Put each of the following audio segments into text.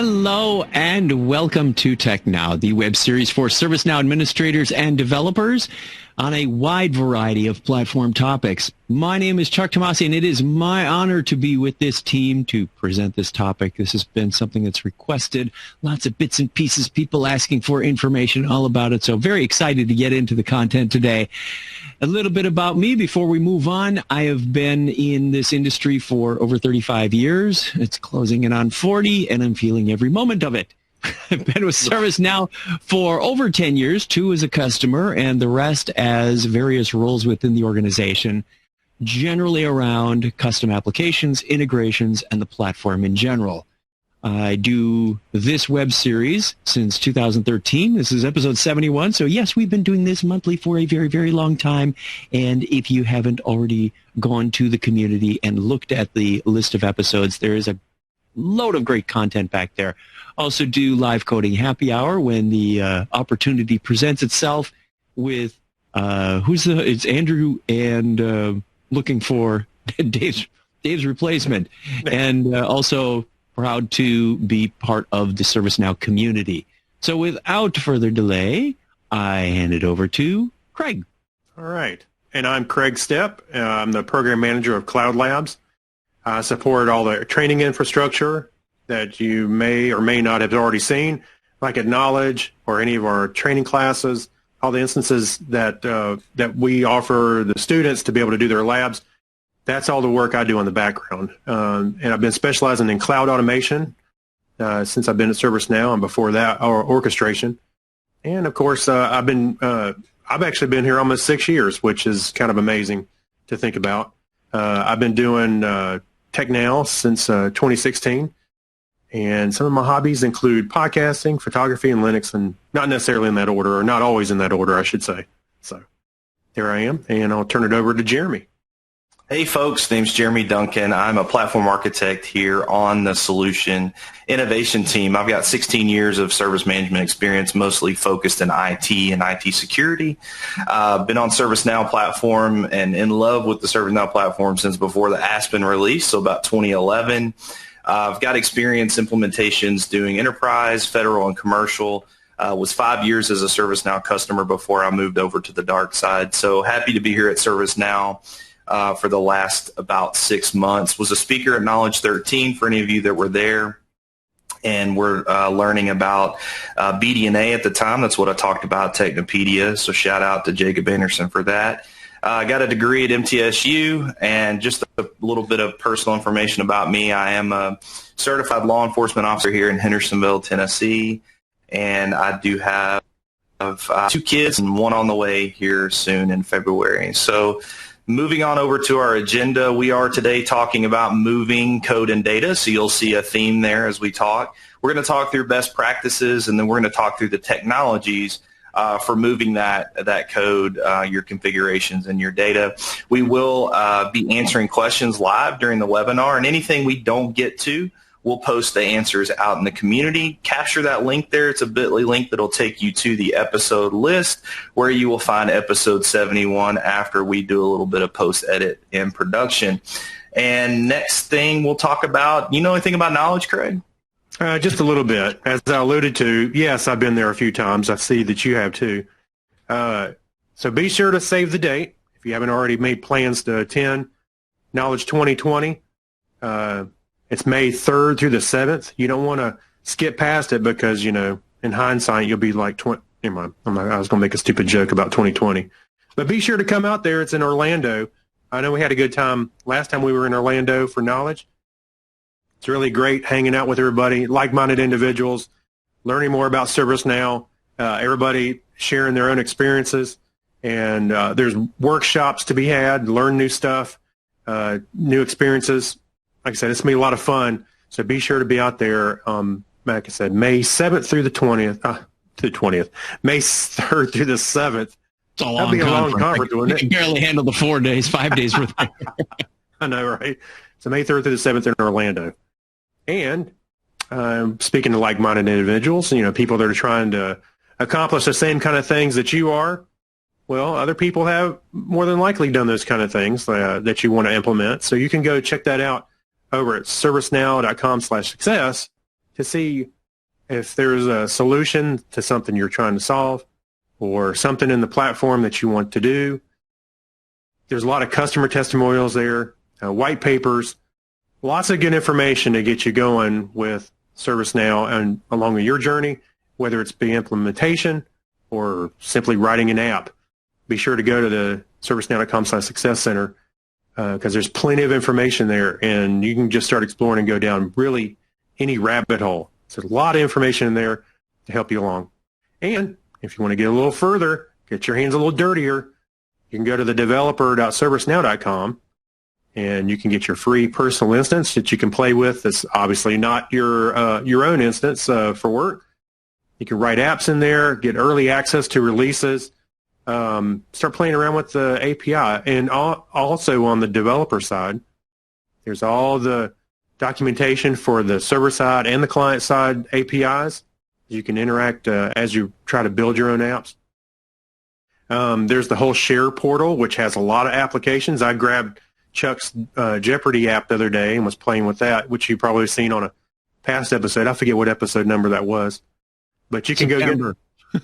Hello and welcome to TechNow, the web series for ServiceNow administrators and developers on a wide variety of platform topics. My name is Chuck Tomasi, and it is my honor to be with this team to present this topic. This has been something that's requested, lots of bits and pieces, people asking for information all about it, so very excited to get into the content today. A little bit about me before we move on. I have been in this industry for over 35 years. It's closing in on 40, and I'm feeling every moment of it. I've been with ServiceNow for over 10 years, 2 as a customer, and the rest as various roles within the organization, generally around custom applications, integrations, and the platform in general. I do this web series since 2013. This is episode 71. So yes, we've been doing this monthly for a very, very long time. And if you haven't already gone to the community and looked at the list of episodes, there is a load of great content back there. Also do live coding happy hour when the opportunity presents itself with it's Andrew and looking for Dave's replacement, and also proud to be part of the ServiceNow community. So without further delay, I hand it over to Kreg. All right. And I'm Kreg Steppe. I'm the program manager of Cloud Labs. I support all the training infrastructure that you may or may not have already seen, like at Knowledge or any of our training classes, all the instances that we offer the students to be able to do their labs. That's all the work I do in the background. And I've been specializing in cloud automation since I've been at ServiceNow, and before that, orchestration. And of course, I've actually been here almost 6 years, which is kind of amazing to think about. I've been doing TechNow since 2016, and some of my hobbies include podcasting, photography, and Linux, and not necessarily in that order, or not always in that order, I should say. So there I am, and I'll turn it over to Jeremy. Hey folks, name's Jeremy Duncan. I'm a platform architect here on the solution innovation team. I've got 16 years of service management experience, mostly focused in IT and IT security. Been on ServiceNow platform and in love with the ServiceNow platform since before the Aspen release, so about 2011. I've got experience implementations doing enterprise, federal, and commercial. Was 5 years as a ServiceNow customer before I moved over to the dark side. So happy to be here at ServiceNow. For the last about 6 months. Was a speaker at Knowledge 13 for any of you that were there. And we're learning about BDNA at the time. That's what I talked about, Technopedia. So shout out to Jacob Anderson for that. I got a degree at MTSU, and just a little bit of personal information about me. I am a certified law enforcement officer here in Hendersonville, Tennessee. And I do have 2 kids and 1 on the way here soon in February. So moving on over to our agenda, we are today talking about moving code and data, so you'll see a theme there as we talk. We're going to talk through best practices, and then we're going to talk through the technologies for moving that code, your configurations, and your data. We will be answering questions live during the webinar, and anything we don't get to, we'll post the answers out in the community. Capture that link there. It's a bit.ly link that will take you to the episode list where you will find episode 71 after we do a little bit of post-edit and production. And next thing we'll talk about, you know anything about Knowledge, Kreg? Just a little bit. As I alluded to, yes, I've been there a few times. I see that you have too. So be sure to save the date if you haven't already made plans to attend Knowledge 2020. It's May 3rd through the 7th. You don't want to skip past it because, you know, in hindsight, you'll be like, never mind. I was going to make a stupid joke about 2020. But be sure to come out there. It's in Orlando. I know we had a good time last time we were in Orlando for Knowledge. It's really great hanging out with everybody, like-minded individuals, learning more about ServiceNow, everybody sharing their own experiences. And there's workshops to be had, learn new stuff, new experiences. Like I said, it's going to be a lot of fun, so be sure to be out there, like I said, May 7th through the 20th, May 3rd through the 7th. It's a long conference, wouldn't it? You can barely handle the 4 days, 5 days worth. I know, right? So May 3rd through the 7th in Orlando. And speaking to like-minded individuals, you know, people that are trying to accomplish the same kind of things that you are, well, other people have more than likely done those kind of things that you want to implement. So you can go check that out over at servicenow.com/success to see if there's a solution to something you're trying to solve or something in the platform that you want to do. There's a lot of customer testimonials there, white papers, lots of good information to get you going with ServiceNow and along your journey, whether it's the implementation or simply writing an app. Be sure to go to the ServiceNow.com/Success Center because there's plenty of information there, and you can just start exploring and go down really any rabbit hole. There's a lot of information in there to help you along. And if you want to get a little further, get your hands a little dirtier, you can go to the developer.servicenow.com and you can get your free personal instance that you can play with. That's obviously not your own instance for work. You can write apps in there, get early access to releases, start playing around with the API. And also on the developer side, there's all the documentation for the server side and the client side APIs. You can interact as you try to build your own apps. There's the whole share portal, which has a lot of applications. I grabbed Chuck's Jeopardy app the other day and was playing with that, which you've probably seen on a past episode. I forget what episode number that was. But you can go get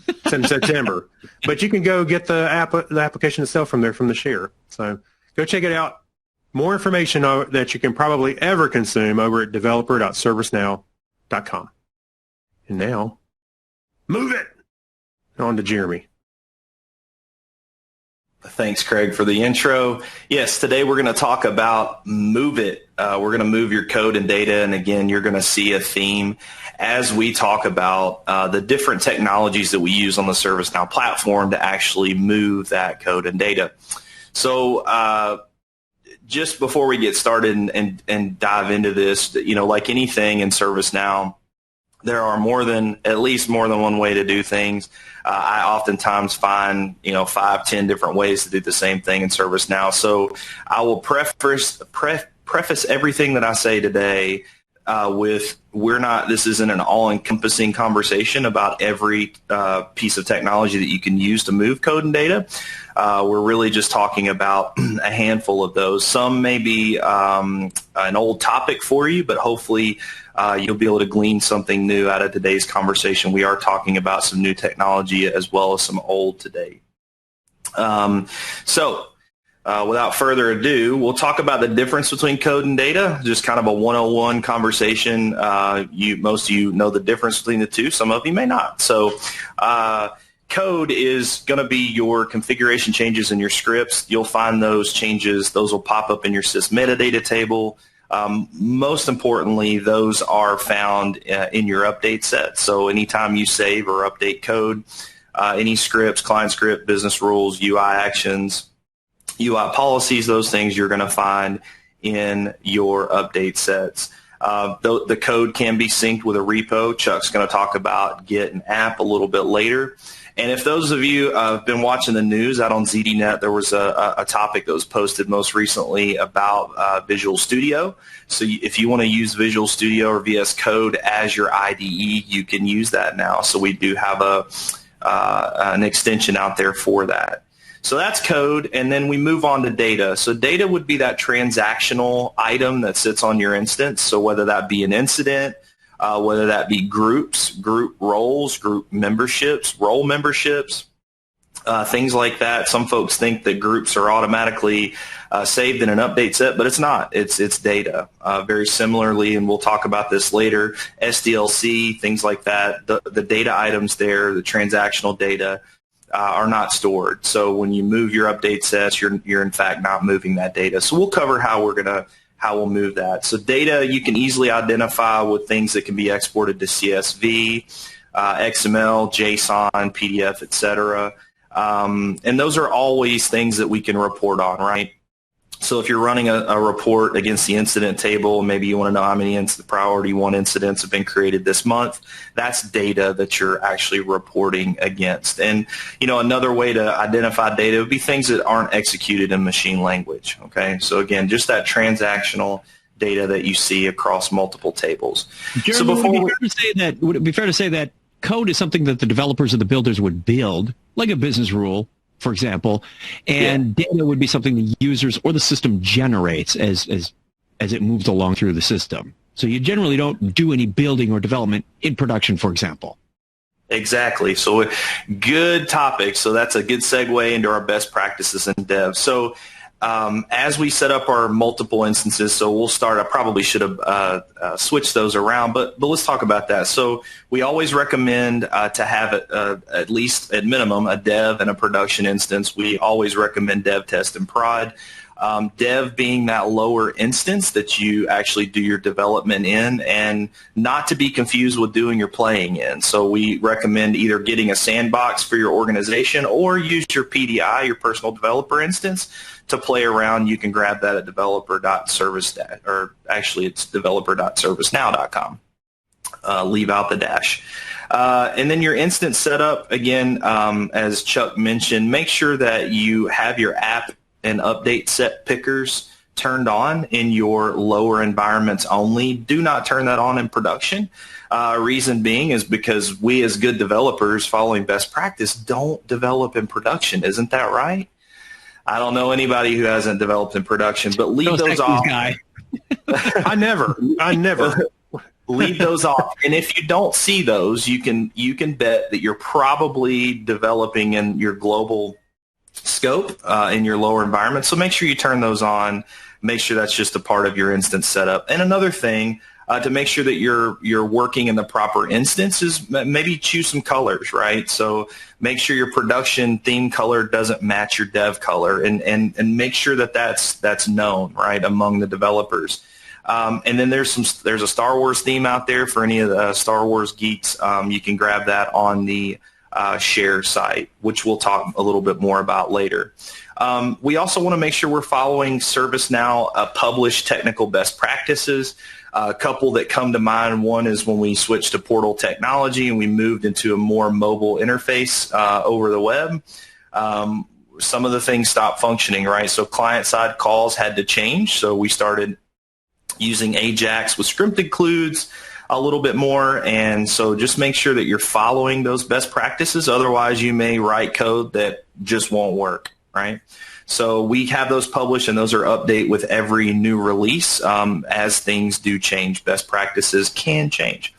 it's in September. But you can go get the application itself from there from the share. So go check it out. More information that you can probably ever consume over at developer.servicenow.com. And now, move it on to Jeremy. Thanks, Kreg, for the intro. Yes, today we're going to talk about Move It. We're going to move your code and data, and again, you're going to see a theme as we talk about the different technologies that we use on the ServiceNow platform to actually move that code and data. So just before we get started and dive into this, like anything in ServiceNow, there are at least more than one way to do things. I oftentimes find, 5, 10 different ways to do the same thing in ServiceNow. So I will preface everything that I say today with this isn't an all-encompassing conversation about every piece of technology that you can use to move code and data. We're really just talking about a handful of those. Some may be an old topic for you, but hopefully you'll be able to glean something new out of today's conversation. We are talking about some new technology as well as some old today. Without further ado, we'll talk about the difference between code and data, just kind of a 101 conversation. Most of you know the difference between the two. Some of you may not. So code is going to be your configuration changes in your scripts. You'll find those changes. Those will pop up in your sys metadata table. Most importantly, those are found in your update set. So anytime you save or update code, any scripts, client script, business rules, UI actions, UI policies, those things you're going to find in your update sets. The code can be synced with a repo. Chuck's going to talk about Git and app a little bit later. And if those of you have been watching the news out on ZDNet, there was a topic that was posted most recently about Visual Studio. So if you want to use Visual Studio or VS Code as your IDE, you can use that now. So we do have an extension out there for that. So that's code, and then we move on to data. So data would be that transactional item that sits on your instance. So whether that be an incident, whether that be groups, group roles, group memberships, role memberships, things like that. Some folks think that groups are automatically saved in an update set, but it's not. It's data. Very similarly, and we'll talk about this later, SDLC, things like that. The data items there, the transactional data, are not stored. So when you move your update sets, you're in fact not moving that data. So we'll cover how we'll move that. So data you can easily identify with things that can be exported to CSV, XML, JSON, PDF, etc. And those are always things that we can report on, right? So if you're running a report against the incident table, maybe you want to know how many priority 1 incidents have been created this month, that's data that you're actually reporting against. And, another way to identify data would be things that aren't executed in machine language, okay? So again, just that transactional data that you see across multiple tables. Jeremy, would it be fair to say that code is something that the developers or the builders would build, like a business rule, for example, and data would be something the users or the system generates as it moves along through the system? So you generally don't do any building or development in production, for example. Exactly. So good topic. So that's a good segue into our best practices in dev. So as we set up our multiple instances, so we'll start, I probably should have switched those around, but let's talk about that. So we always recommend to have at least at minimum a dev and a production instance. We always recommend dev, test, and prod. Dev being that lower instance that you actually do your development in, and not to be confused with doing your playing in. So we recommend either getting a sandbox for your organization or use your PDI, your personal developer instance, to play around. You can grab that at developer.service, or actually it's developer.servicenow.com. Leave out the dash. And then your instance setup, again, as Chuck mentioned, make sure that you have your app and update set pickers turned on in your lower environments only. Do not turn that on in production. Reason being is because we as good developers, following best practice, don't develop in production. Isn't that right? I don't know anybody who hasn't developed in production, but leave those off. Guy. I never. Leave those off. And if you don't see those, you can bet that you're probably developing in your global scope in your lower environment. So make sure you turn those on. Make sure that's just a part of your instance setup. And another thing to make sure that you're working in the proper instance is maybe choose some colors, right? So make sure your production theme color doesn't match your dev color, and make sure that that's known, right, among the developers. And then there's a Star Wars theme out there for any of the Star Wars geeks. You can grab that on the share site, which we'll talk a little bit more about later. We also want to make sure we're following ServiceNow published technical best practices. A couple that come to mind, one is when we switched to portal technology and we moved into a more mobile interface over the web. Some of the things stopped functioning, right? So client-side calls had to change, so we started using Ajax with script includes a little bit more, and so just make sure that you're following those best practices. Otherwise, you may write code that just won't work, right? So we have those published, and those are updated with every new release. As things do change, best practices can change.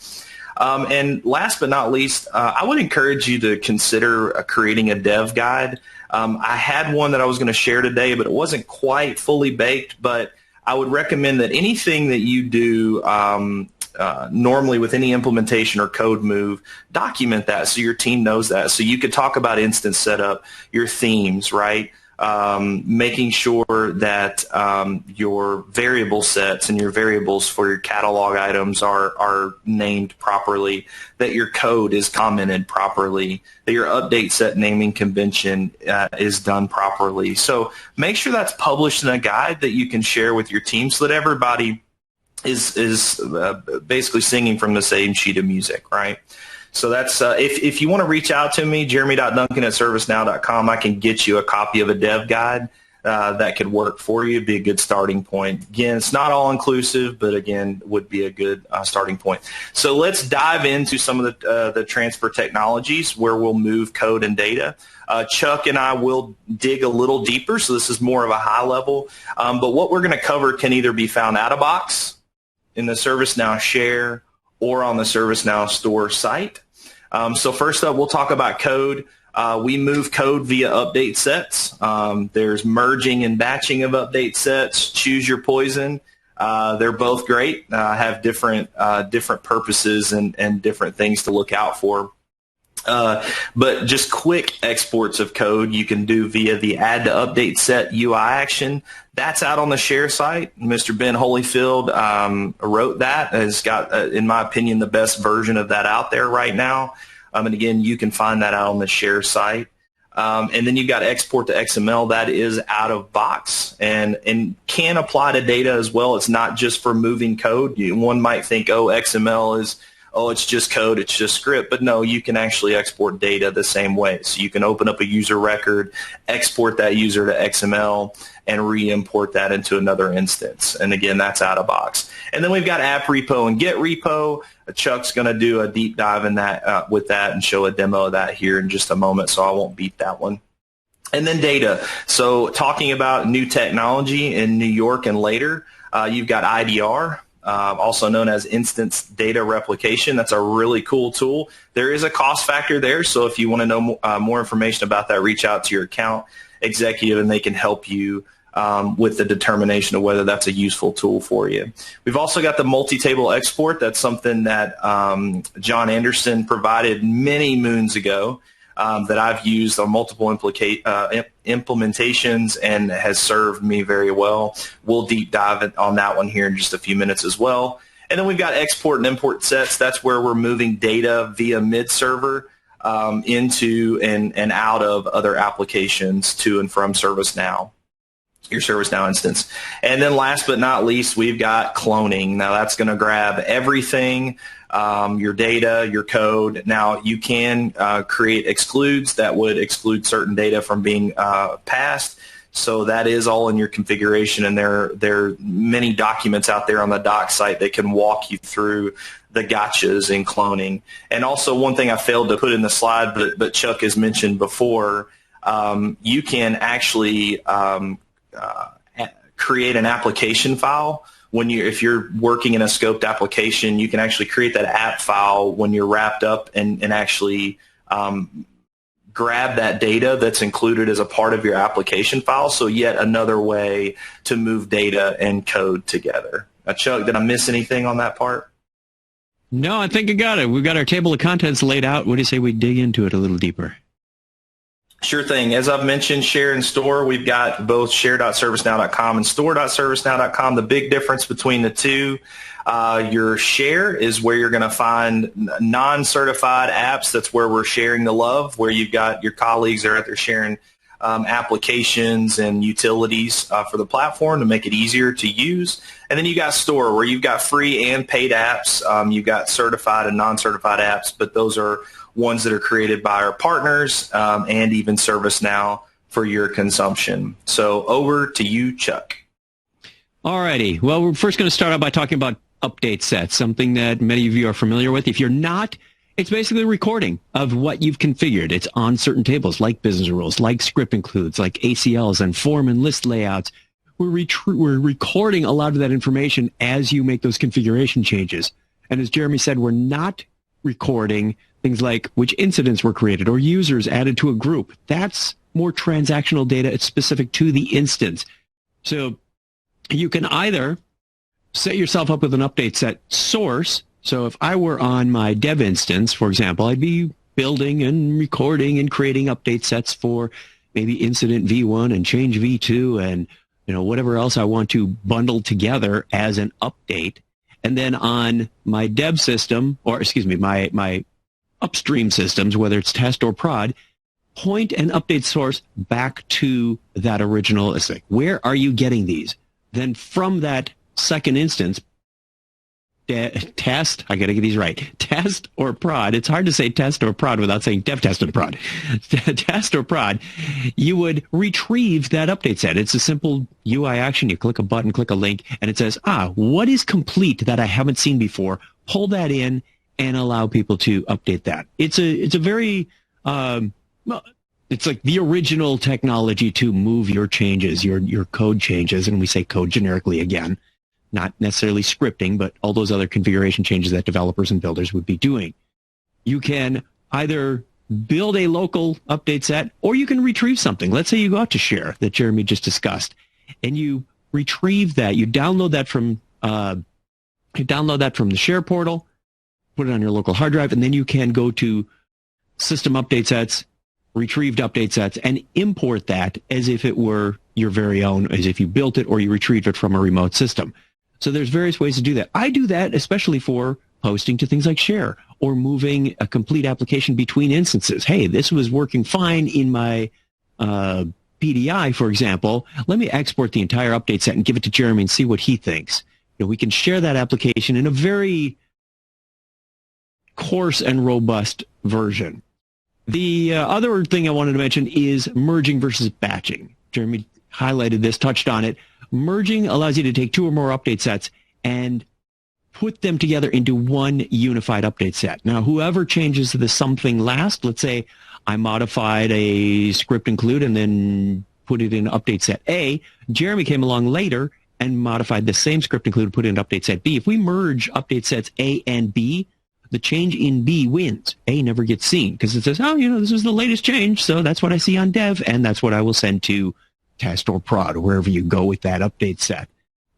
And last but not least, I would encourage you to consider creating a dev guide. I had one that I was going to share today, but it wasn't quite fully baked, but I would recommend that anything that you do normally with any implementation or code move, document that so your team knows that. So you could talk about instance setup, your themes, right? Making sure that your variable sets and your variables for your catalog items are named properly, that your code is commented properly, that your update set naming convention is done properly. So make sure that's published in a guide that you can share with your team so that everybody is basically singing from the same sheet of music, right? So that's if you want to reach out to me, jeremy.duncan@servicenow.com, I can get you a copy of a dev guide that could work for you. It'd be a good starting point. Again, it's not all inclusive, but again, would be a good starting point. So let's dive into some of the transfer technologies where we'll move code and data. Chuck and I will dig a little deeper, so this is more of a high level. But what we're going to cover can either be found out of box in the ServiceNow share or on the ServiceNow store site. So first up, we'll talk about code. We move code via update sets. There's merging and batching of update sets. Choose your poison. They're both great, have different purposes and different things to look out for. But just quick exports of code you can do via the add to update set UI action. That's out on the share site. Mr. Ben Holyfield wrote that. Has got, in my opinion, the best version of that out there right now. And again, you can find that out on the share site. And then you've got export to XML. That is out of box and can apply to data as well. It's not just for moving code. One might think, oh, XML is, it's just code, it's just script. But no, you can actually export data the same way. So you can open up a user record, export that user to XML, and re-import that into another instance. And again, that's out of box. And then we've got app repo and get repo. Chuck's going to do a deep dive in that with that and show a demo of that here in just a moment, so I won't beat that one. And then data. So talking about new technology in New York and later, you've got IDR. also known as instance data replication. That's a really cool tool. There is a cost factor there, so if you want to know more information about that, reach out to your account executive and they can help you with the determination of whether that's a useful tool for you. We've also got the multi-table export. That's something that John Anderson provided many moons ago that I've used on multiple implementations and has served me very well. We'll deep dive on that one here in just a few minutes as well. And then we've got export and import sets. That's where we're moving data via mid-server into and out of other applications to and from ServiceNow, your ServiceNow instance. And then last but not least, we've got cloning. Now that's going to grab everything, your data, your code. Now you can create excludes that would exclude certain data from being passed. So that is all in your configuration, and there are many documents out there on the doc site that can walk you through the gotchas in cloning. And also one thing I failed to put in the slide, but Chuck has mentioned before, you can actually create an application file. If you're working in a scoped application, you can actually create that app file when you're wrapped up and actually grab that data that's included as a part of your application file. So yet another way to move data and code together. Chuck, did I miss anything on that part? No, I think I got it. We've got our table of contents laid out. What do you say we dig into it a little deeper? Sure thing. As I've mentioned, share and store, we've got both share.servicenow.com and store.servicenow.com. The big difference between the two, your share is where you're going to find non-certified apps. That's where we're sharing the love, where you've got your colleagues are out there sharing applications and utilities for the platform to make it easier to use. And then you got store, where you've got free and paid apps. You've got certified and non-certified apps, but those are ones that are created by our partners and even ServiceNow for your consumption. So over to you, Chuck. All righty. Well, we're first going to start out by talking about update sets, something that many of you are familiar with. If you're not, it's basically a recording of what you've configured. It's on certain tables like business rules, like script includes, like ACLs and form and list layouts. We're recording a lot of that information as you make those configuration changes. And as Jeremy said, we're not recording things like which incidents were created or users added to a group. That's more transactional data. It's specific to the instance. So you can either set yourself up with an update set source. So if I were on my dev instance, for example, I'd be building and recording and creating update sets for maybe incident V1 and change V2 and whatever else I want to bundle together as an update. And then on my dev system, or excuse me, my upstream systems, whether it's test or prod, point an update source back to that original. It's like, where are you getting these? Then from that second instance, test, I got to get these right, test or prod. It's hard to say test or prod without saying dev, test, and prod. Test or prod, you would retrieve that update set. It's a simple UI action. You click a button, click a link, and it says, what is complete that I haven't seen before? Pull that in and allow people to update that. It's a very, it's like the original technology to move your changes, your code changes, and we say code generically again, not necessarily scripting, but all those other configuration changes that developers and builders would be doing. You can either build a local update set, or you can retrieve something. Let's say you go out to share that Jeremy just discussed, and you retrieve that. You download that from the share portal, put it on your local hard drive, and then you can go to system update sets, retrieved update sets, and import that as if it were your very own, as if you built it or you retrieved it from a remote system. So there's various ways to do that. I do that especially for posting to things like Share or moving a complete application between instances. Hey, this was working fine in my PDI, for example. Let me export the entire update set and give it to Jeremy and see what he thinks. We can share that application in a very coarse and robust version. The other thing I wanted to mention is merging versus batching. Jeremy highlighted this, touched on it. Merging allows you to take two or more update sets and put them together into one unified update set. Now, whoever changes the something last, let's say I modified a script include and then put it in update set A, Jeremy came along later and modified the same script included, put in update set B. If we merge update sets A and B, the change in B wins. A never gets seen because it says, oh, this is the latest change, so that's what I see on dev, and that's what I will send to test or prod, or wherever you go with that update set.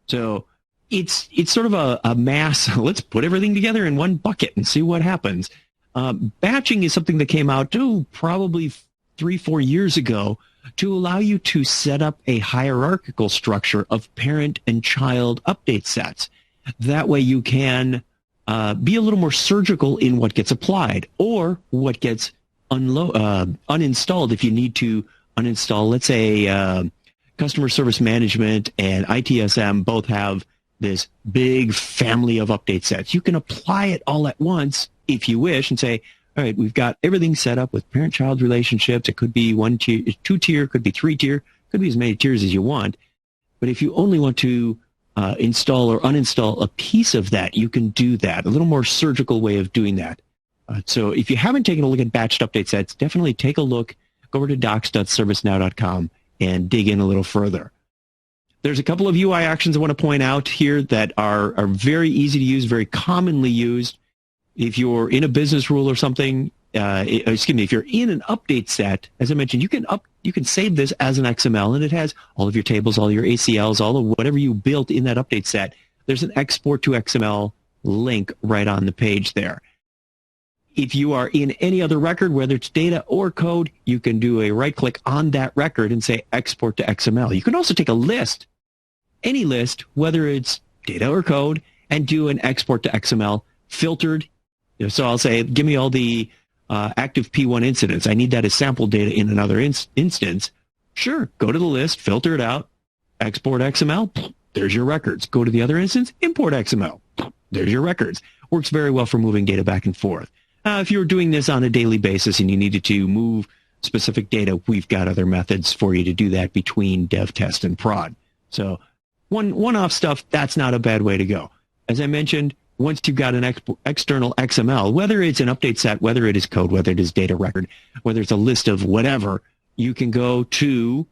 So it's sort of a mass. Let's put everything together in one bucket and see what happens. Batching is something that came out probably 3-4 years ago to allow you to set up a hierarchical structure of parent and child update sets. That way you can be a little more surgical in what gets applied or what gets uninstalled if you need to uninstall. Let's say customer service management and ITSM both have this big family of update sets. You can apply it all at once if you wish and say, all right, we've got everything set up with parent-child relationships. It could be 1 tier, 2 tier, could be 3 tier, could be as many tiers as you want. But if you only want to install or uninstall a piece of that, you can do that. A little more surgical way of doing that. So if you haven't taken a look at batched update sets, definitely take a look. Go over to docs.servicenow.com and dig in a little further. There's a couple of UI actions I want to point out here that are very easy to use, very commonly used. If you're in a business rule or something, if you're in an update set, as I mentioned, you can save this as an XML, and it has all of your tables, all your ACLs, all of whatever you built in that update set. There's an export to XML link right on the page there. If you are in any other record, whether it's data or code, you can do a right-click on that record and say export to XML. You can also take a list, any list, whether it's data or code, and do an export to XML filtered. So I'll say, give me all the active P1 incidents. I need that as sample data in another instance. Sure, go to the list, filter it out, export XML, there's your records. Go to the other instance, import XML, there's your records. Works very well for moving data back and forth. If you were doing this on a daily basis and you needed to move specific data, we've got other methods for you to do that between dev, test, and prod. So one-off stuff, that's not a bad way to go. As I mentioned, once you've got an external XML, whether it's an update set, whether it is code, whether it is data record, whether it's a list of whatever, you can go to,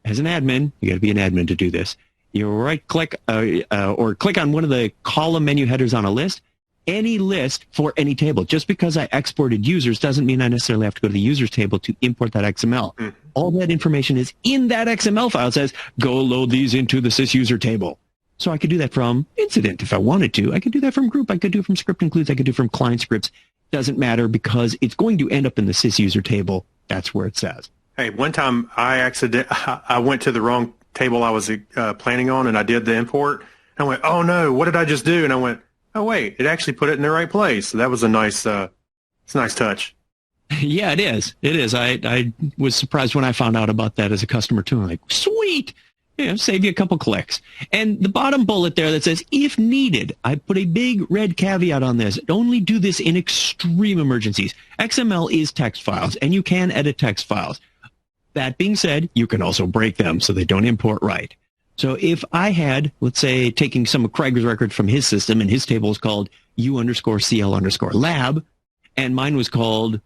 as an admin, you got to be an admin to do this, you right-click or click on one of the column menu headers on a list, any list for any table. Just because I exported users doesn't mean I necessarily have to go to the users table to import that XML. Mm-hmm. All that information is in that XML file. It says, go load these into the sysuser table. So I could do that from incident if I wanted to. I could do that from group. I could do it from script includes. I could do it from client scripts. Doesn't matter because it's going to end up in the sysuser table. That's where it says. Hey, one time I went to the wrong table I was planning on, and I did the import. I went, oh no, what did I just do? And I went, oh wait, it actually put it in the right place. So that was a nice touch. Yeah, it is. It is. I was surprised when I found out about that as a customer too. I'm like, sweet. Save you a couple clicks. And the bottom bullet there that says, if needed, I put a big red caveat on this. Only do this in extreme emergencies. XML is text files, and you can edit text files. That being said, you can also break them so they don't import right. So if I had, let's say, taking some of Kreg's record from his system, and his table is called U_CL_lab, and mine was called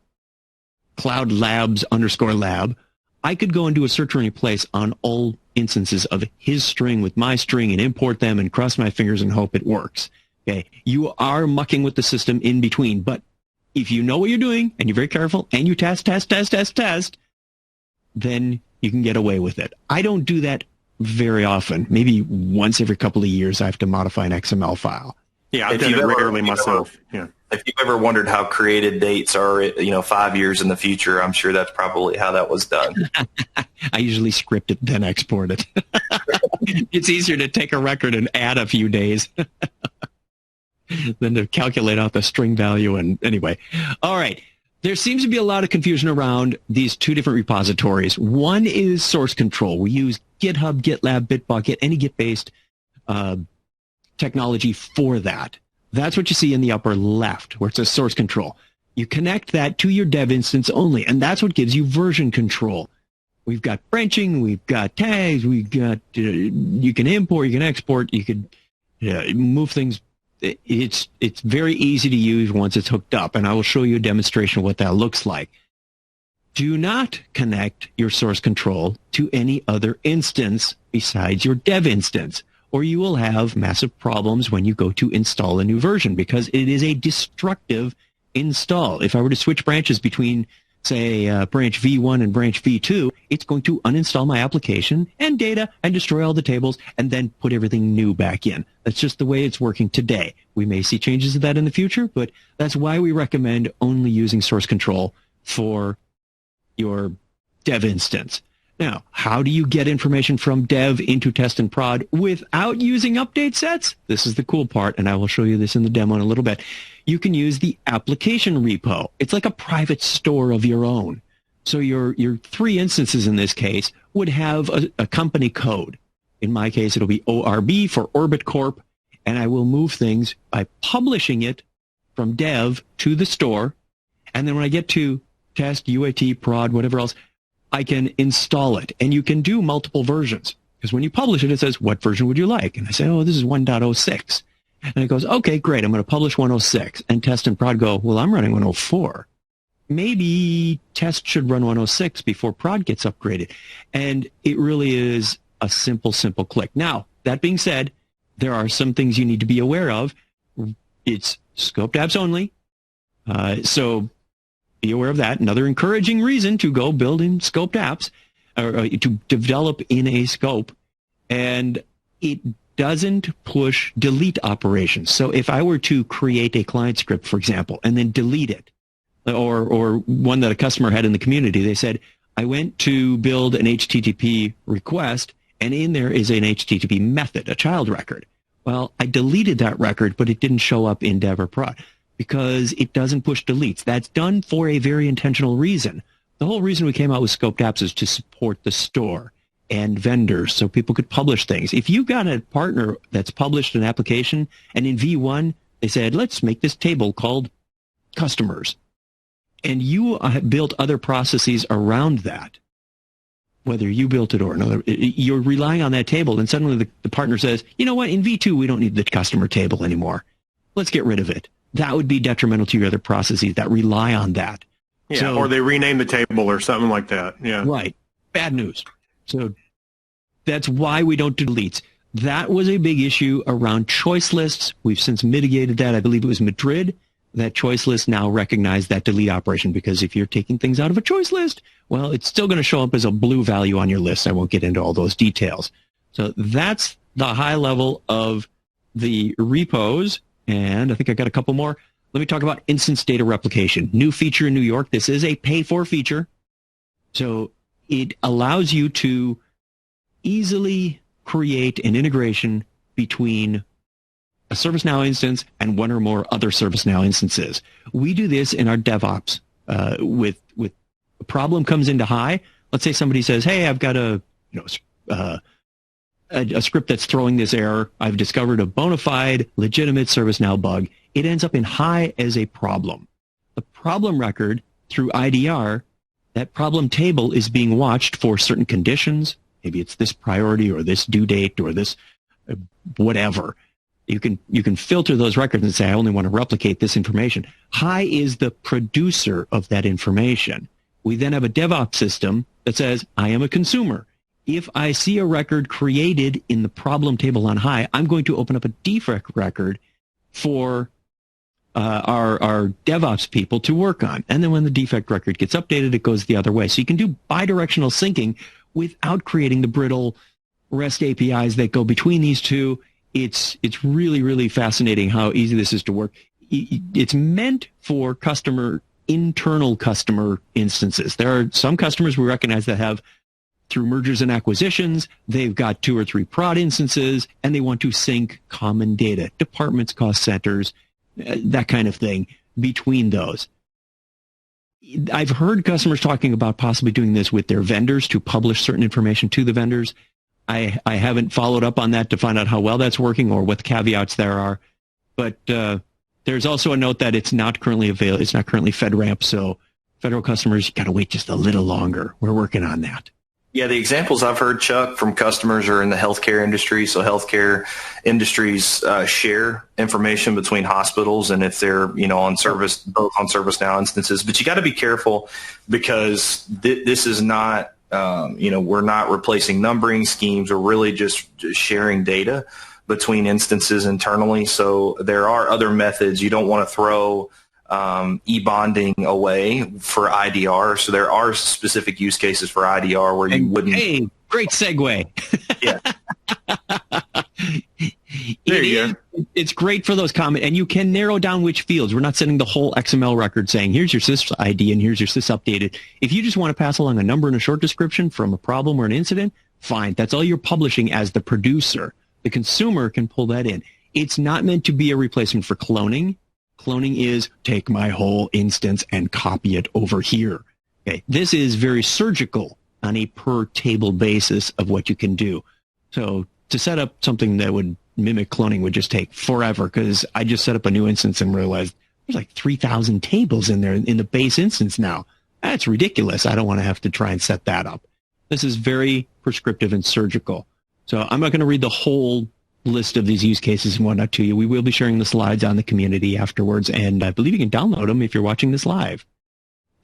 Cloud Labs _lab, I could go and do a search and replace on all instances of his string with my string and import them and cross my fingers and hope it works. Okay, you are mucking with the system in between, but if you know what you're doing and you're very careful and you test, then you can get away with it. I don't do that very often. Maybe once every couple of years I have to modify an XML file. Yeah, I've done it regularly myself. Yeah. If you've ever wondered how created dates are, 5 years in the future, I'm sure that's probably how that was done. I usually script it, then export it. It's easier to take a record and add a few days than to calculate out the string value. And anyway, all right. There seems to be a lot of confusion around these two different repositories. One is source control. We use GitHub, GitLab, Bitbucket, any Git-based technology for that. That's what you see in the upper left, where it says source control. You connect that to your dev instance only, and that's what gives you version control. We've got branching, we've got tags, we've got, you can import, you can export, you can move things. It's very easy to use once it's hooked up, and I will show you a demonstration of what that looks like. Do not connect your source control to any other instance besides your dev instance. or you will have massive problems when you go to install a new version because it is a destructive install. If I were to switch branches between, say, branch V1 and branch V2, it's going to uninstall my application and data and destroy all the tables and then put everything new back in. That's just the way it's working today. We may see changes to that in the future, but that's why we recommend only using source control for your dev instance. Now, how do you get information from dev into test and prod without using update sets? This is the cool part, and I will show you this in the demo in a little bit. You can use the application repo. It's like a private store of your own. So your 3 instances in this case would have a company code. In my case, it'll be ORB for Orbit Corp, and I will move things by publishing it from dev to the store. And then when I get to test, UAT, prod, whatever else, I can install it. And you can do multiple versions. Because when you publish it, it says, what version would you like? And I say, oh, this is 1.06. And it goes, okay, great, I'm going to publish 106. And test and prod go, well, I'm running 104. Maybe test should run 106 before prod gets upgraded. And it really is a simple click. Now, that being said, there are some things you need to be aware of. It's scoped apps only. So be aware of that. Another encouraging reason to go build in scoped apps, or to develop in a scope. And it doesn't push delete operations. So if I were to create a client script, for example, and then delete it, or one that a customer had in the community, they said, I went to build an HTTP request, and in there is an HTTP method, a child record. Well, I deleted that record, but it didn't show up in dev or prod because it doesn't push deletes. That's done for a very intentional reason. The whole reason we came out with scoped apps is to support the store and vendors so people could publish things. If you got a partner that's published an application and in V1 they said, let's make this table called customers, and you built other processes around that, whether you built it or another, you're relying on that table, and suddenly the partner says, you know what, in V2 we don't need the customer table anymore. Let's get rid of it. That would be detrimental to your other processes that rely on that. Yeah, so, or they rename the table or something like that. Yeah. Right. Bad news. So that's why we don't do deletes. That was a big issue around choice lists. We've since mitigated that. I believe it was Madrid. That choice list now recognized that delete operation, because if you're taking things out of a choice list, well, it's still going to show up as a blue value on your list. I won't get into all those details. So that's the high level of the repos. And I think I got a couple more. Let me talk about instance data replication. New feature in New York. This is a pay-for feature. So it allows you to easily create an integration between a ServiceNow instance and one or more other ServiceNow instances. We do this in our DevOps. With a problem comes into high. Let's say somebody says, "Hey, I've got a script that's throwing this error. I've discovered a bona fide, legitimate ServiceNow bug." It ends up in high as a problem. The problem record through IDR, that problem table is being watched for certain conditions. Maybe it's this priority or this due date or this whatever. You can filter those records and say, I only want to replicate this information. High is the producer of that information. We then have a DevOps system that says, I am a consumer. If I see a record created in the problem table on high, I'm going to open up a defect record for our DevOps people to work on. And then when the defect record gets updated, it goes the other way. So you can do bidirectional syncing without creating the brittle REST APIs that go between these two. It's really, really fascinating how easy this is to work. It's meant for internal customer instances. There are some customers we recognize that have, through mergers and acquisitions, they've got 2 or 3 prod instances, and they want to sync common data, departments, cost centers, that kind of thing, between those. I've heard customers talking about possibly doing this with their vendors to publish certain information to the vendors. I haven't followed up on that to find out how well that's working or what the caveats there are. But there's also a note that it's not currently available. It's not currently FedRAMP, so federal customers got to wait just a little longer. We're working on that. Yeah, the examples I've heard, Chuck, from customers are in the healthcare industry. So healthcare industries share information between hospitals, and if they're both on ServiceNow instances. But you got to be careful because this is not We're not replacing numbering schemes. We're really just sharing data between instances internally. So there are other methods. You don't want to throw e-bonding away for IDR. So there are specific use cases for IDR where you wouldn't. Hey, great segue. Yeah. There you go. It's great for those comments, and you can narrow down which fields. We're not sending the whole XML record saying, here's your sys ID and here's your sys updated. If you just want to pass along a number and a short description from a problem or an incident, fine. That's all you're publishing as the producer. The consumer can pull that in. It's not meant to be a replacement for cloning. Cloning is take my whole instance and copy it over here. Okay. This is very surgical on a per table basis of what you can do. So to set up something that would mimic cloning would just take forever, because I just set up a new instance and realized there's like 3,000 tables in there in the base instance now. That's ridiculous. I don't want to have to try and set that up. This is very prescriptive and surgical. So I'm not going to read the whole list of these use cases and whatnot to you. We will be sharing the slides on the community afterwards, and I believe you can download them if you're watching this live.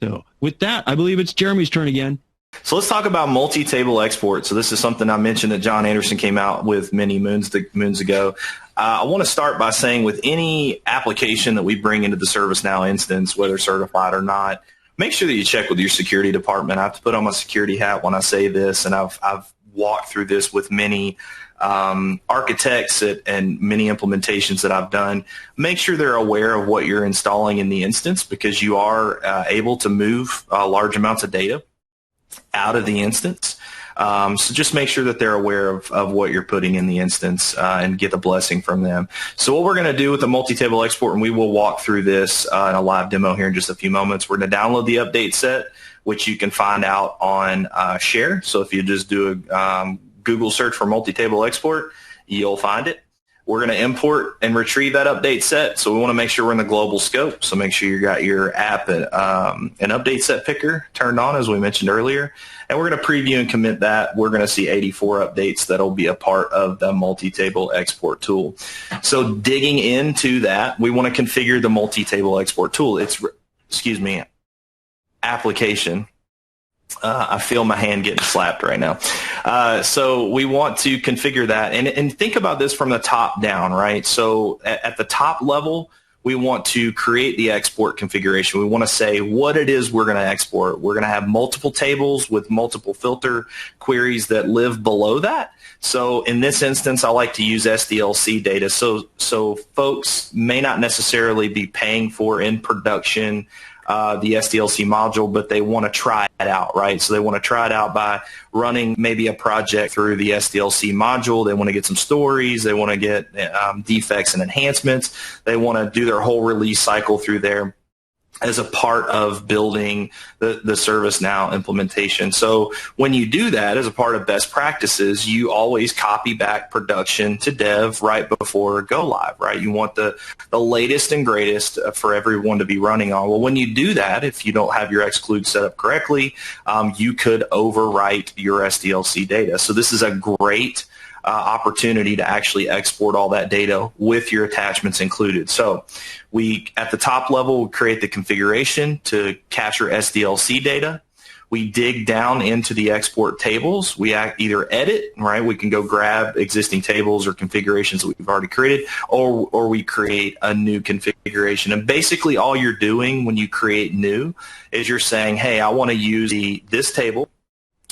So with that, I believe it's Jeremy's turn again. So let's talk about multi-table export. So this is something I mentioned that John Anderson came out with many moons ago. I want to start by saying with any application that we bring into the ServiceNow instance, whether certified or not, make sure that you check with your security department. I have to put on my security hat when I say this, and I've walked through this with many architects and many implementations that I've done. Make sure they're aware of what you're installing in the instance, because you are able to move large amounts of data out of the instance. So just make sure that they're aware of what you're putting in the instance and get a blessing from them. So what we're going to do with the multi-table export, and we will walk through this in a live demo here in just a few moments, we're going to download the update set, which you can find out on Share. So if you just do a Google search for multi-table export, you'll find it. We're going to import and retrieve that update set. So we want to make sure we're in the global scope. So make sure you got your app an update set picker turned on, as we mentioned earlier. And we're going to preview and commit that. We're going to see 84 updates that'll be a part of the multi-table export tool. So digging into that, we want to configure the multi-table export tool. Application. I feel my hand getting slapped right now. So we want to configure that and think about this from the top down, right? So at the top level, we want to create the export configuration. We want to say what it is we're going to export. We're going to have multiple tables with multiple filter queries that live below that. So in this instance, I like to use SDLC data. So folks may not necessarily be paying for in production the SDLC module, but they want to try it out, right? So they want to try it out by running maybe a project through the SDLC module. They want to get some stories. They want to get defects and enhancements. They want to do their whole release cycle through there as a part of building the ServiceNow implementation. So when you do that as a part of best practices, you always copy back production to dev right before go live, right? You want the latest and greatest for everyone to be running on. Well, when you do that, if you don't have your exclude set up correctly, you could overwrite your SDLC data. So this is a great opportunity to actually export all that data with your attachments included. So we, at the top level, we create the configuration to capture SDLC data. We dig down into the export tables. We either edit, right? We can go grab existing tables or configurations that we've already created, or we create a new configuration. And basically all you're doing when you create new is you're saying, hey, I want to use this table,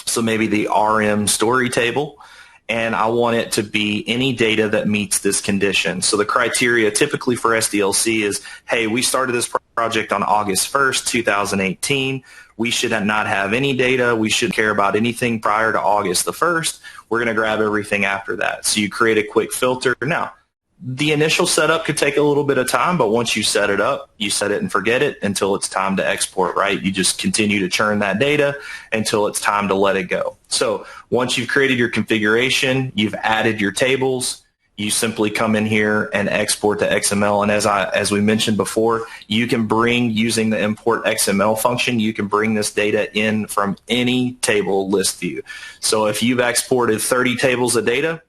so maybe the RM story table, and I want it to be any data that meets this condition. So the criteria typically for SDLC is, hey, we started this project on August 1st, 2018. We should not have any data. We shouldn't care about anything prior to August the 1st. We're going to grab everything after that. So you create a quick filter. Now, the initial setup could take a little bit of time, but once you set it up, you set it and forget it until it's time to export, right? You just continue to churn that data until it's time to let it go. So once you've created your configuration, you've added your tables, you simply come in here and export to XML. And as we mentioned before, you can bring, using the import XML function, you can bring this data in from any table list view. So if you've exported 30 tables of data,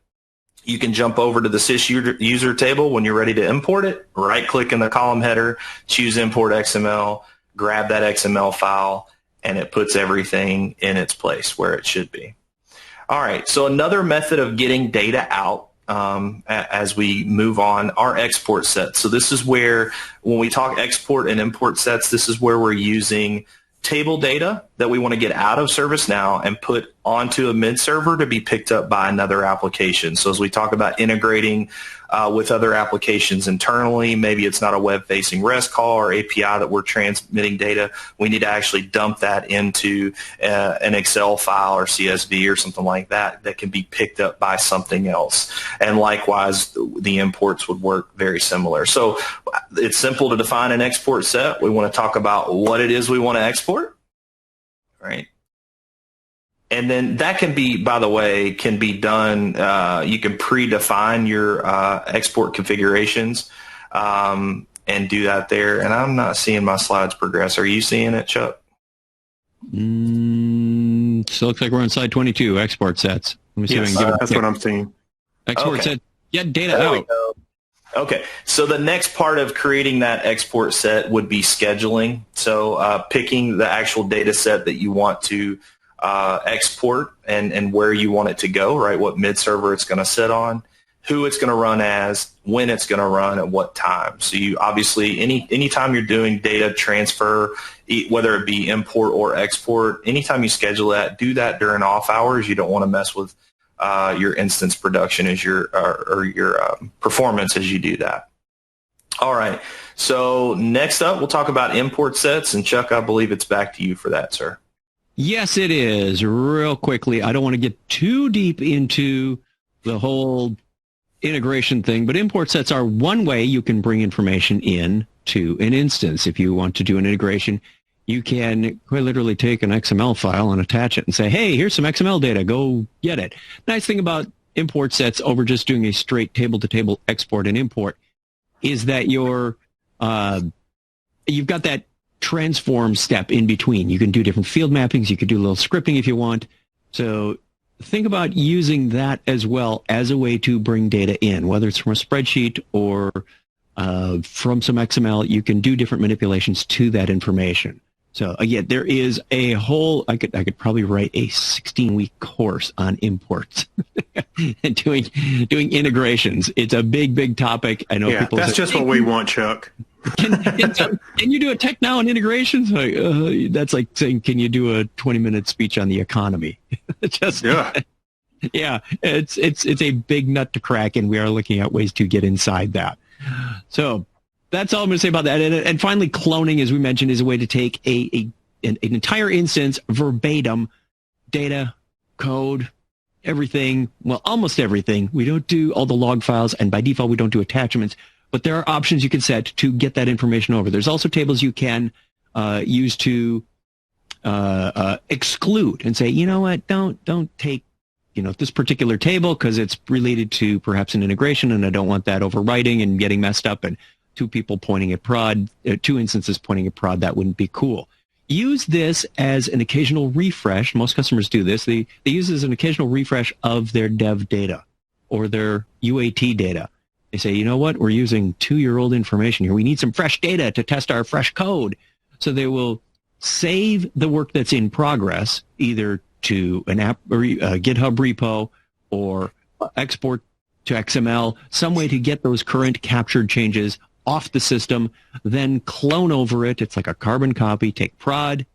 you can jump over to the sys user table when you're ready to import it, right-click in the column header, choose Import XML, grab that XML file, and it puts everything in its place where it should be. All right, so another method of getting data out as we move on are export sets. So this is where, when we talk export and import sets, this is where we're using table data that we want to get out of ServiceNow and put onto a mid server to be picked up by another application. So as we talk about integrating with other applications internally, maybe it's not a web-facing REST call or API that we're transmitting data. We need to actually dump that into an Excel file or CSV or something like that that can be picked up by something else. And likewise, the imports would work very similar. So it's simple to define an export set. We want to talk about what it is we want to export, right? And then that can be, by the way, can be done. You can predefine your export configurations and do that there. And I'm not seeing my slides progress. Are you seeing it, Chuck? Still looks like we're on slide 22, export sets. Let me see if I can give it. That's what I'm seeing. Export set, get data out. Okay, so the next part of creating that export set would be scheduling. So picking the actual data set that you want to export and where you want it to go, right? What mid server it's going to sit on, who it's going to run as, when it's going to run, at what time. So you obviously, anytime you're doing data transfer, whether it be import or export, anytime you schedule that, do that during off hours. You don't want to mess with your instance production as your performance as you do that. All right. So next up, we'll talk about import sets. And Chuck, I believe it's back to you for that, sir. Yes, it is. Real quickly, I don't want to get too deep into the whole integration thing, but import sets are one way you can bring information in to an instance. If you want to do an integration, you can quite literally take an XML file and attach it and say, hey, here's some XML data. Go get it. Nice thing about import sets over just doing a straight table-to-table export and import is that you've got that transform step in between. You can do different field mappings. You could do a little scripting if you want. So think about using that as well as a way to bring data in, whether it's from a spreadsheet or from some XML. You can do different manipulations to that information. So again, there is a whole, I could probably write a 16-week course on imports and doing integrations. It's a big topic. I know people that's say, just what we want, Chuck. Can you do a TechNow on integrations? Like, that's like saying, can you do a 20-minute speech on the economy? Yeah, it's a big nut to crack, and we are looking at ways to get inside that. So that's all I'm going to say about that. And finally, cloning, as we mentioned, is a way to take an entire instance, verbatim, data, code, everything, well, almost everything. We don't do all the log files, and by default, we don't do attachments. But there are options you can set to get that information over. There's also tables you can use to exclude and say, you know what, don't take this particular table because it's related to perhaps an integration, and I don't want that overwriting and getting messed up and two people pointing at prod, two instances pointing at prod. That wouldn't be cool. Use this as an occasional refresh. Most customers do this. They use this as an occasional refresh of their dev data or their UAT data. They say, you know what, we're using 2-year-old information here. We need some fresh data to test our fresh code. So they will save the work that's in progress either to an app or GitHub repo or export to XML, some way to get those current captured changes off the system, then clone over it. It's like a carbon copy. Take prod,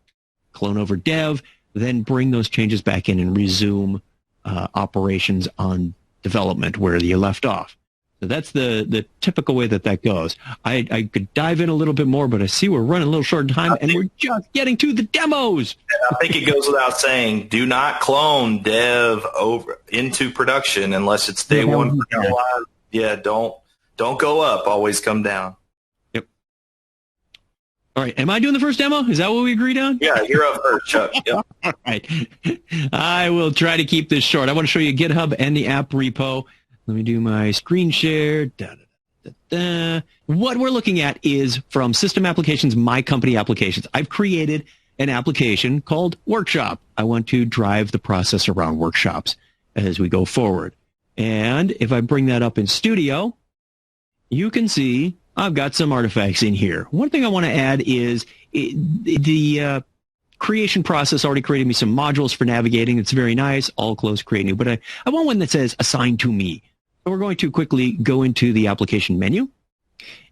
clone over dev, then bring those changes back in and resume operations on development where you left off. So that's the typical way that goes. I could dive in a little bit more, but I see we're running a little short on time, and we're just getting to the demos. I think it goes without saying, do not clone dev over into production unless it's day one. Yeah, don't go up. Always come down. Yep. All right. Am I doing the first demo? Is that what we agreed on? Yeah, you're up first, Chuck. Yep. All right. I will try to keep this short. I want to show you GitHub and the app repo. Let me do my screen share. What we're looking at is from System Applications, My Company Applications. I've created an application called Workshop. I want to drive the process around workshops as we go forward. And if I bring that up in Studio, you can see I've got some artifacts in here. One thing I want to add is the creation process already created me some modules for navigating. It's very nice. All close, create new. But I want one that says assign to me. So we're going to quickly go into the application menu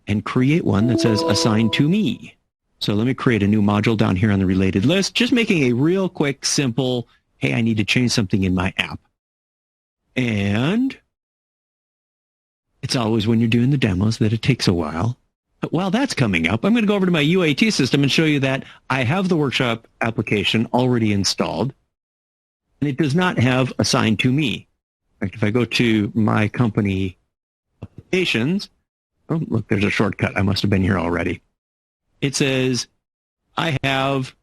and create one that says assign to me. So let me create a new module down here on the related list, just making a real quick, simple, hey, I need to change something in my app. And it's always when you're doing the demos that it takes a while. But while that's coming up, I'm going to go over to my UAT system and show you that I have the workshop application already installed, and it does not have assigned to me. In fact, if I go to my company applications, oh, look, there's a shortcut. I must have been here already. It says I have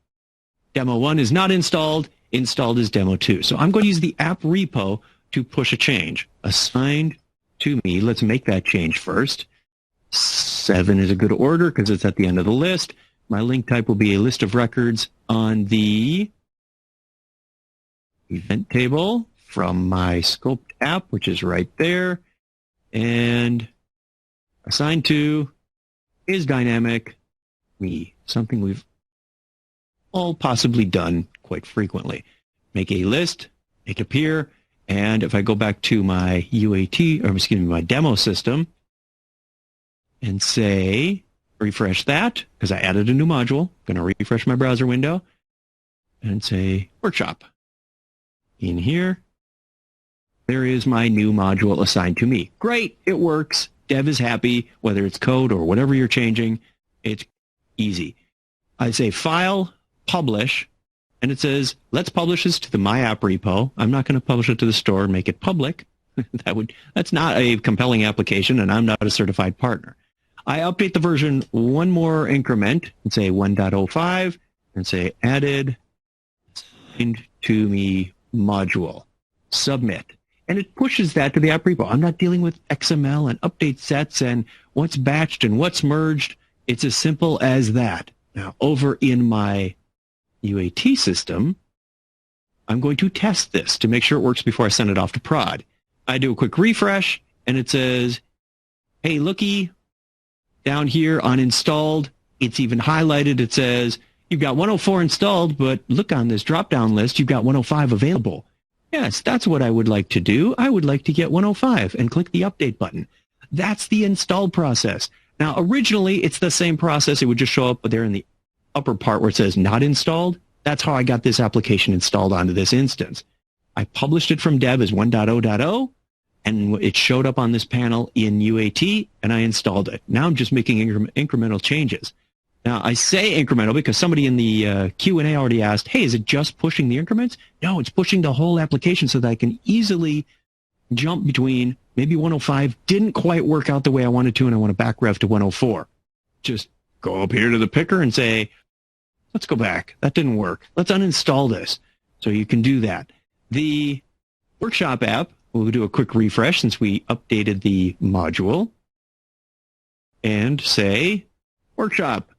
demo 1 is not installed. Installed is demo 2. So I'm going to use the app repo to push a change. Assigned to me. Let's make that change first. 7 is a good order because it's at the end of the list. My link type will be a list of records on the event table from my scoped app, which is right there. And assigned to is dynamic me, something we've all possibly done quite frequently. Make a list, make it appear, and if I go back to my UAT, or excuse me, my demo system, and say, refresh that, because I added a new module, I'm going to refresh my browser window, and say, workshop. In here, there is my new module assigned to me. Great, it works. Dev is happy, whether it's code or whatever you're changing, it's easy. I say file, publish, and it says, let's publish this to the My App repo. I'm not going to publish it to the store and make it public. That's not a compelling application, and I'm not a certified partner. I update the version one more increment and say 1.05 and say added assigned to me module. Submit. And it pushes that to the app repo. I'm not dealing with XML and update sets and what's batched and what's merged. It's as simple as that. Now, over in my UAT system, I'm going to test this to make sure it works before I send it off to prod. I do a quick refresh, and it says, hey, looky, down here on installed, it's even highlighted. It says, you've got 104 installed, but look on this drop-down list, you've got 105 available. Yes, that's what I would like to do. I would like to get 105 and click the update button. That's the install process. Now, originally, it's the same process. It would just show up there in the upper part where it says not installed. That's how I got this application installed onto this instance. I published it from dev as 1.0.0, and it showed up on this panel in UAT, and I installed it. Now I'm just making incremental changes. Now, I say incremental because somebody in the Q&A already asked, hey, is it just pushing the increments? No, it's pushing the whole application so that I can easily jump between maybe 105 didn't quite work out the way I wanted to, and I want to back rev to 104. Just go up here to the picker and say, let's go back. That didn't work. Let's uninstall this. So you can do that. The workshop app, we'll do a quick refresh since we updated the module, and say workshop.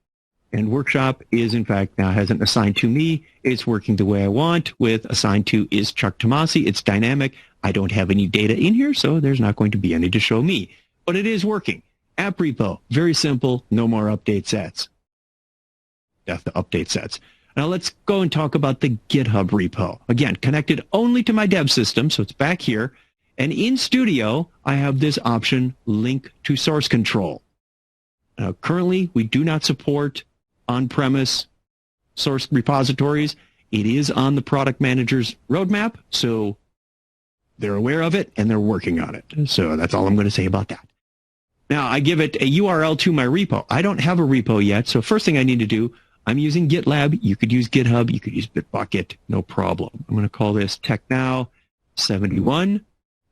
And workshop is, in fact, now hasn't assigned to me. It's working the way I want with assigned to is Chuck Tomasi. It's dynamic. I don't have any data in here, so there's not going to be any to show me. But it is working. App repo, very simple. No more update sets. Death to update sets. Now let's go and talk about the GitHub repo. Again, connected only to my dev system, so it's back here. And in Studio, I have this option, link to source control. Now, currently, we do not support on-premise source repositories. It is on the product manager's roadmap, so they're aware of it, and they're working on it. So that's all I'm going to say about that. Now, I give it a URL to my repo. I don't have a repo yet, so first thing I need to do, I'm using GitLab. You could use GitHub. You could use Bitbucket. No problem. I'm going to call this TechNow 71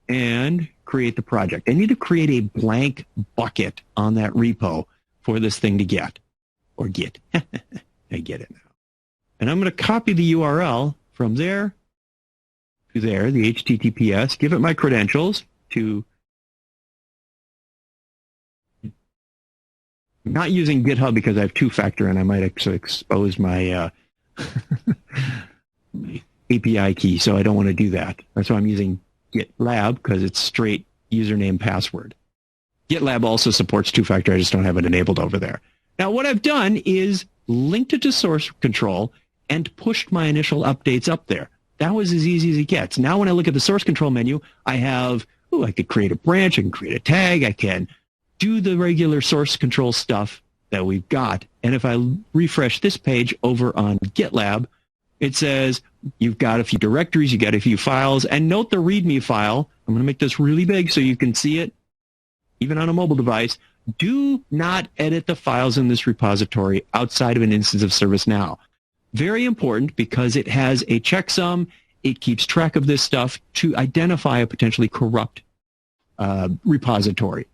and create the project. I need to create a blank bucket on that repo for this thing to get. Or get. I get it now. And I'm going to copy the URL from there to there, the HTTPS, give it my credentials to... I'm not using GitHub because I have two-factor and I might actually expose my API key, so I don't want to do that. That's why I'm using GitLab, because it's straight username password. GitLab also supports two-factor. I just don't have it enabled over there. Now, what I've done is linked it to source control, and pushed my initial updates up there. That was as easy as it gets. Now when I look at the source control menu, I have, I could create a branch, I can create a tag, I can do the regular source control stuff that we've got. And if I refresh this page over on GitLab, it says you've got a few directories, you got a few files, and note the README file. I'm going to make this really big so you can see it, even on a mobile device. Do not edit the files in this repository outside of an instance of ServiceNow. Very important because it has a checksum. It keeps track of this stuff to identify a potentially corrupt repository.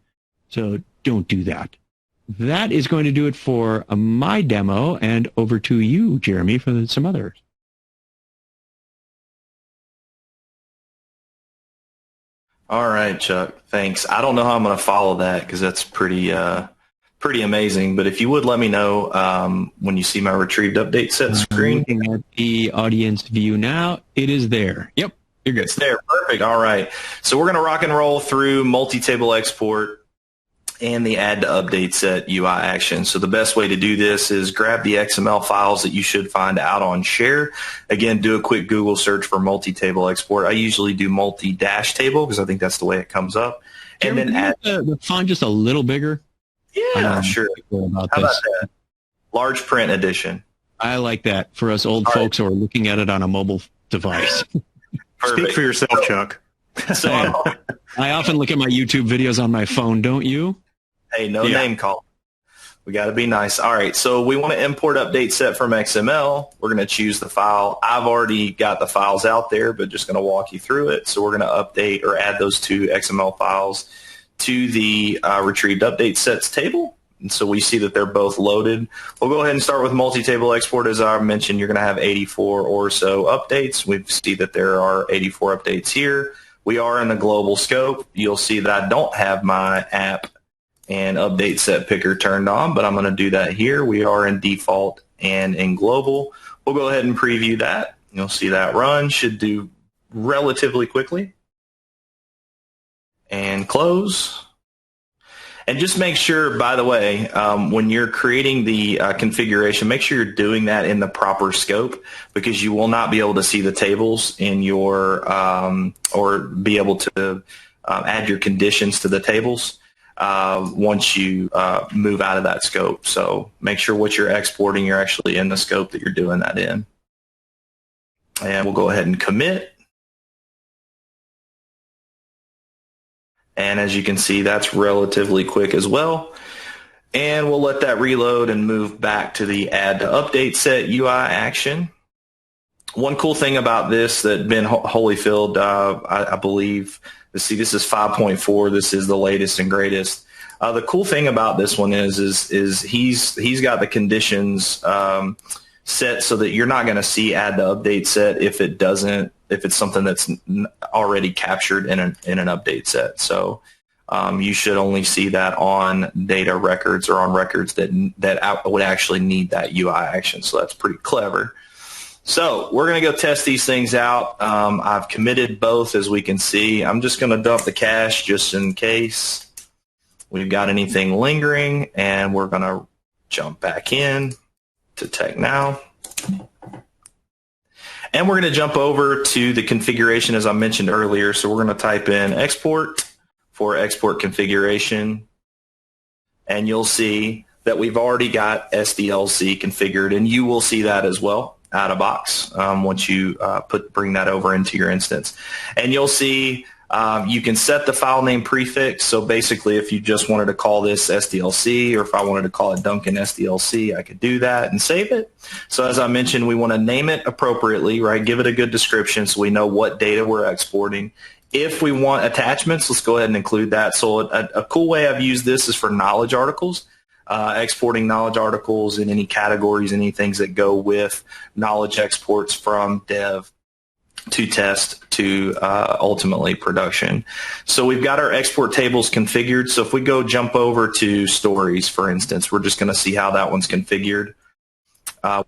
So don't do that. That is going to do it for my demo, and over to you, Jeremy, for some others. All right, Chuck. Thanks. I don't know how I'm going to follow that because that's pretty amazing. But if you would let me know when you see my retrieved update set screen. Looking at the audience view now. It is there. Yep, you're good. It's there. Perfect. All right. So we're going to rock and roll through multi-table export and the add to update set UI action. So the best way to do this is grab the XML files that you should find out on Share. Again, do a quick Google search for multi-table export. I usually do multi-dash table because I think that's the way it comes up. And Jeremy, then add the font just a little bigger. Yeah, sure. How about that? Large print edition. I like that for us old folks who are looking at it on a mobile device. Speak for yourself, Chuck. So, I often look at my YouTube videos on my phone, don't you? Hey, no name call. We got to be nice. All right, so we want to import update set from XML. We're going to choose the file. I've already got the files out there, but just going to walk you through it. So we're going to update or add those two XML files to the retrieved update sets table. And so we see that they're both loaded. We'll go ahead and start with multi-table export. As I mentioned, you're going to have 84 or so updates. We see that there are 84 updates here. We are in the global scope. You'll see that I don't have my app and update set picker turned on, but I'm going to do that here. We are in default and in global. We'll go ahead and preview that. You'll see that run. Should do relatively quickly. And close. And just make sure, by the way, when you're creating the configuration, make sure you're doing that in the proper scope because you will not be able to see the tables in your or be able to add your conditions to the tables once you move out of that scope. So make sure what you're exporting, you're actually in the scope that you're doing that in. And we'll go ahead and commit. And as you can see, that's relatively quick as well. And we'll let that reload and move back to the add to update set UI action. One cool thing about this that Ben Holyfield, I believe, this is 5.4. This is the latest and greatest. The cool thing about this one is he's got the conditions set so that you're not going to see add to update set if it's something that's already captured in an update set. So you should only see that on data records or on records that would actually need that UI action. So that's pretty clever. So we're going to go test these things out. I've committed both, as we can see. I'm just going to dump the cache just in case we've got anything lingering, and we're going to jump back in to TechNow. And we're going to jump over to the configuration as I mentioned earlier. So we're going to type in export for export configuration. And you'll see that we've already got SDLC configured, and you will see that as well out of box once you bring that over into your instance. And you'll see you can set the file name prefix. So basically, if you just wanted to call this SDLC, or if I wanted to call it Duncan SDLC, I could do that and save it. So as I mentioned, we want to name it appropriately, right? Give it a good description so we know what data we're exporting. If we want attachments, let's go ahead and include that. So a cool way I've used this is for knowledge articles. Exporting knowledge articles in any categories, any things that go with knowledge exports from dev to test to ultimately production. So we've got our export tables configured. So if we go jump over to stories, for instance, we're just going to see how that one's configured.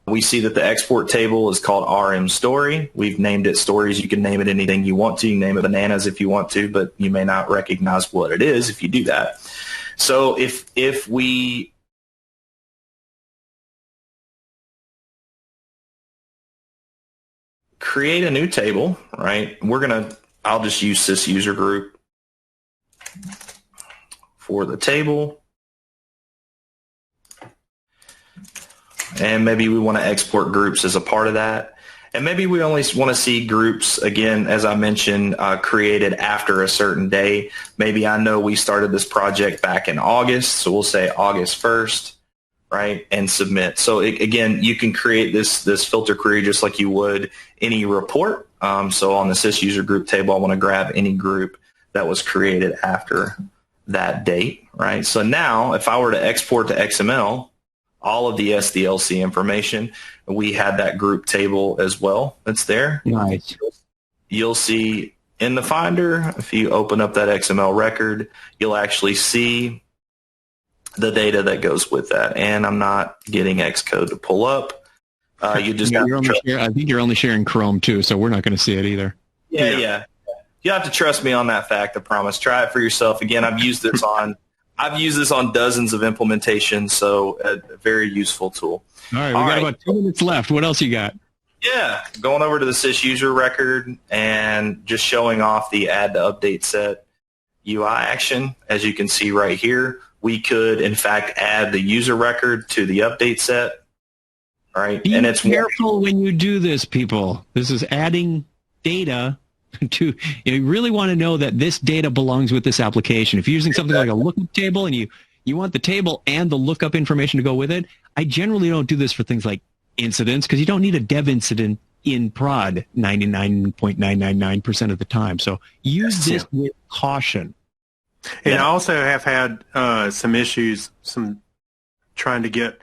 We see that the export table is called RM Story. We've named it Stories. You can name it anything you want to. You can name it Bananas if you want to, but you may not recognize what it is if you do that. So if we create a new table, right? I'll just use this user group for the table. And maybe we want to export groups as a part of that. And maybe we only want to see groups, again, as I mentioned, created after a certain day. Maybe I know we started this project back in August, so we'll say August 1st, right, and submit. So again, you can create this filter query just like you would any report. So on the sysuser group table, I want to grab any group that was created after that date, right? So now if I were to export to XML, all of the SDLC information, we had that group table as well that's there. Nice. You'll see in the Finder, if you open up that XML record, you'll actually see the data that goes with that. And I'm not getting Xcode to pull up. You just I think you're only sharing Chrome too, so we're not going to see it either. Yeah. You have to trust me on that fact, I promise. Try it for yourself. Again, I've used this on dozens of implementations, so a very useful tool. All right, we got about 2 minutes left. What else you got? Yeah, going over to the sysuser record and just showing off the add to update set UI action. As you can see right here, we could, in fact, add the user record to the update set. Right? Be careful when you do this, people. This is adding data to, you really want to know that this data belongs with this application. If you're using something like a lookup table and you want the table and the lookup information to go with it, I generally don't do this for things like incidents because you don't need a dev incident in prod 99.999% of the time. So use this with caution. And I also have had some issues, trying to get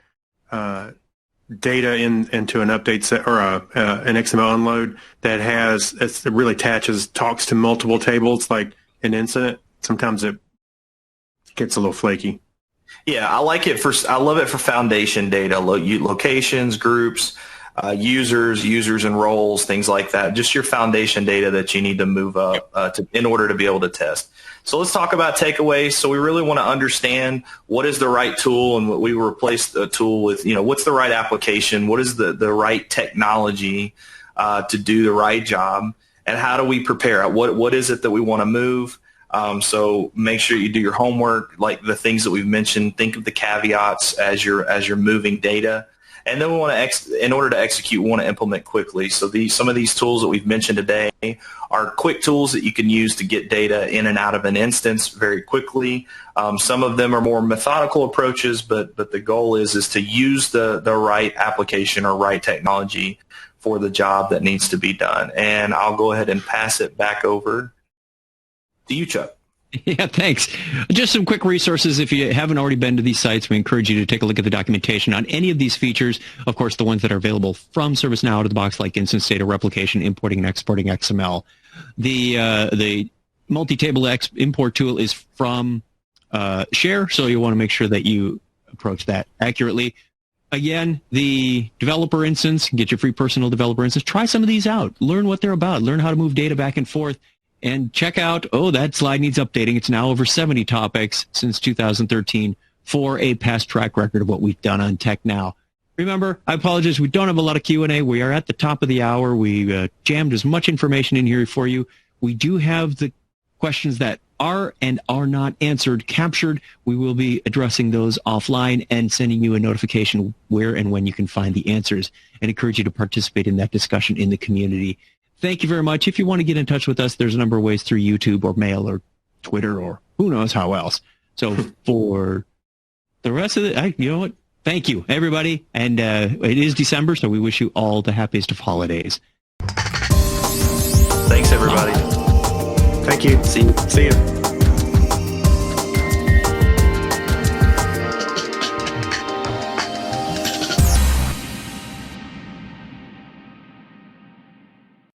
data into an update set or an XML unload that it really talks to multiple tables like an incident. Sometimes it gets a little flaky. Yeah, I love it for foundation data, locations, groups, users and roles, things like that. Just your foundation data that you need to move up in order to be able to test. So let's talk about takeaways. So we really want to understand what is the right tool, and what we replace the tool with, what's the right application, what is the right technology to do the right job, and how do we prepare it? What is it that we want to move? So make sure you do your homework, like the things that we've mentioned. Think of the caveats as you're moving data. And then we want to, in order to execute, we want to implement quickly. So some of these tools that we've mentioned today are quick tools that you can use to get data in and out of an instance very quickly. Some of them are more methodical approaches, but the goal is to use the right application or right technology for the job that needs to be done. And I'll go ahead and pass it back over to you, Chuck. Yeah, thanks. Just some quick resources. If you haven't already been to these sites, we encourage you to take a look at the documentation on any of these features. Of course, the ones that are available from ServiceNow out of the box, like instance data replication, importing and exporting XML. The multi-table import tool is from Share, so you want to make sure that you approach that accurately. Again, the developer instance, get your free personal developer instance. Try some of these out. Learn what they're about. Learn how to move data back and forth. And check out, that slide needs updating. It's now over 70 topics since 2013 for a past track record of what we've done on TechNow. Remember, I apologize, we don't have a lot of Q&A. We are at the top of the hour. We jammed as much information in here for you. We do have the questions that are and are not answered captured. We will be addressing those offline and sending you a notification where and when you can find the answers, and encourage you to participate in that discussion in the community. Thank you very much. If you want to get in touch with us, there's a number of ways through YouTube or mail or Twitter or who knows how else. So for the rest of it, you know what? Thank you, everybody. And it is December, so we wish you all the happiest of holidays. Thanks, everybody. Thank you. See you.